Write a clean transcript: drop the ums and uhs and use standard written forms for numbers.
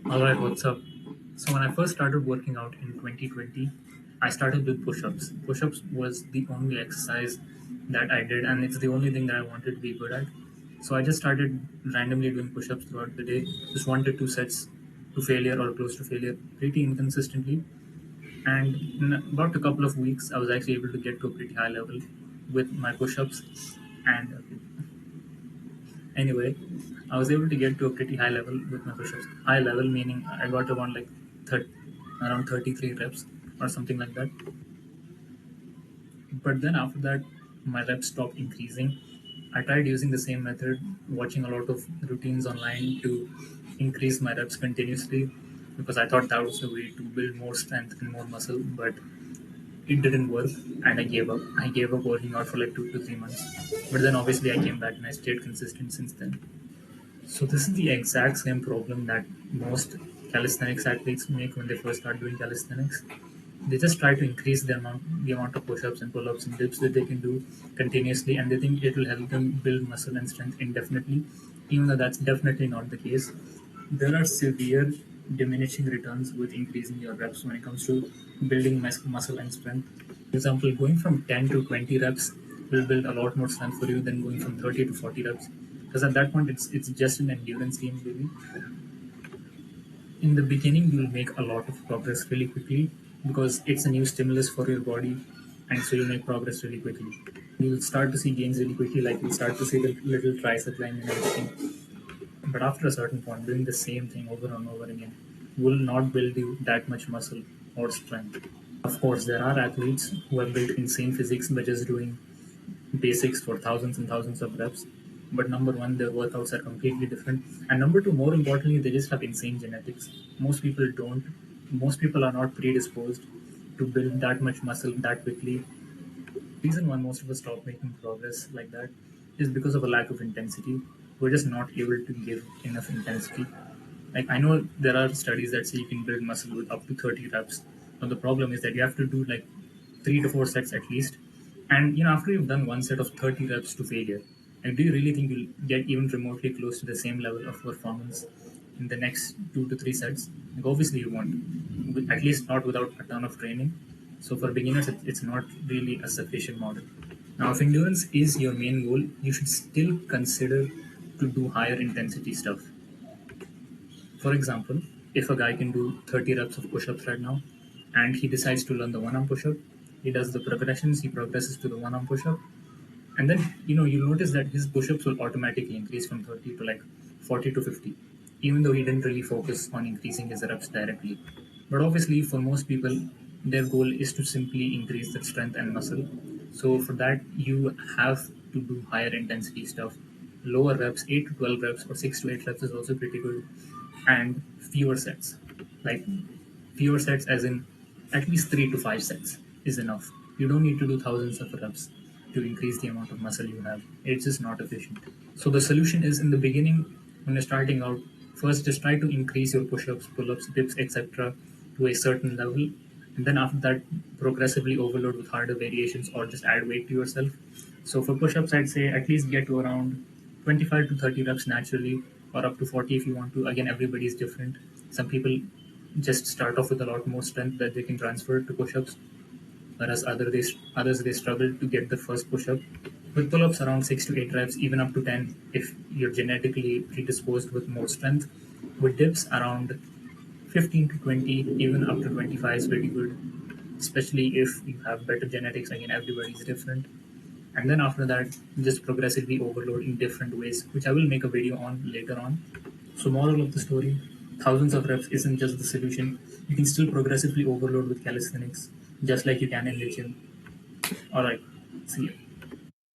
Alright, what's up? So when I first started working out in 2020, I started with push-ups. Push-ups was the only exercise that I did, and it's the only thing that I wanted to be good at. So I just started randomly doing push-ups throughout the day, just 1 to 2 sets to failure or close to failure, pretty inconsistently. And in about a couple of weeks, I was actually able to get to a pretty high level with my push-ups. And anyway, I was able to get to a pretty high level with my push-ups. High level meaning I got around like 30, around 33 reps or something like that. But then after that, my reps stopped increasing. I tried using the same method, watching a lot of routines online to increase my reps continuously because I thought that was the way to build more strength and more muscle. But it didn't work, and I gave up. I gave up working out for like 2 to 3 months. But then obviously I came back and I stayed consistent since then. So this is the exact same problem that most calisthenics athletes make when they first start doing calisthenics. They just try to increase the amount of push-ups and pull-ups and dips that they can do continuously, and they think it will help them build muscle and strength indefinitely, even though that's definitely not the case. There are severe diminishing returns with increasing your reps when it comes to building muscle and strength. For example, going from 10 to 20 reps will build a lot more strength for you than going from 30 to 40 reps. Because at that point, it's just an endurance game, really. In the beginning, you'll make a lot of progress really quickly because it's a new stimulus for your body, and so you'll make progress really quickly. You'll start to see gains really quickly, like you'll start to see the little tricep line and everything. But after a certain point, doing the same thing over and over again will not build you that much muscle or strength. Of course, there are athletes who have built insane physiques by just doing basics for thousands and thousands of reps. But number one, their workouts are completely different. And number two, more importantly, they just have insane genetics. Most people don't. Most people are not predisposed to build that much muscle that quickly. Reason why most of us stop making progress like that is because of a lack of intensity. We're just not able to give enough intensity. Like I know there are studies that say you can build muscle with up to 30 reps. But the problem is that you have to do like 3 to 4 sets at least. And after you've done one set of 30 reps to failure, like, do you really think you'll get even remotely close to the same level of performance in the next 2 to 3 sets? Like obviously you won't, at least not without a ton of training. So for beginners, it's not really a sufficient model. Now, if endurance is your main goal, you should still consider to do higher intensity stuff. For example, if a guy can do 30 reps of push-ups right now, and he decides to learn the one-arm push-up, he does the progressions, he progresses to the one-arm push-up, and then you'll notice that his push-ups will automatically increase from 30 to like 40 to 50, even though he didn't really focus on increasing his reps directly. But obviously, for most people, their goal is to simply increase their strength and muscle. So for that, you have to do higher intensity stuff. Lower reps, 8 to 12 reps or 6 to 8 reps is also pretty good. And fewer sets. Like fewer sets as in at least 3 to 5 sets is enough. You don't need to do thousands of reps to increase the amount of muscle you have. It's just not efficient. So the solution is in the beginning when you're starting out, first just try to increase your push-ups, pull-ups, dips, etc. to a certain level, and then after that progressively overload with harder variations or just add weight to yourself. So for push-ups, I'd say at least get to around 25 to 30 reps naturally, or up to 40 if you want to. Again, everybody is different. Some people just start off with a lot more strength that they can transfer to push-ups, whereas others they struggle to get the first push-up. With pull-ups around 6 to 8 reps, even up to 10 if you're genetically predisposed with more strength. With dips around 15 to 20, even up to 25 is pretty good, especially if you have better genetics. Again, everybody's different. And then after that, just progressively overload in different ways, which I will make a video on later on. So, moral of the story, thousands of reps isn't just the solution. You can still progressively overload with calisthenics, just like you can in the gym. Alright, see you.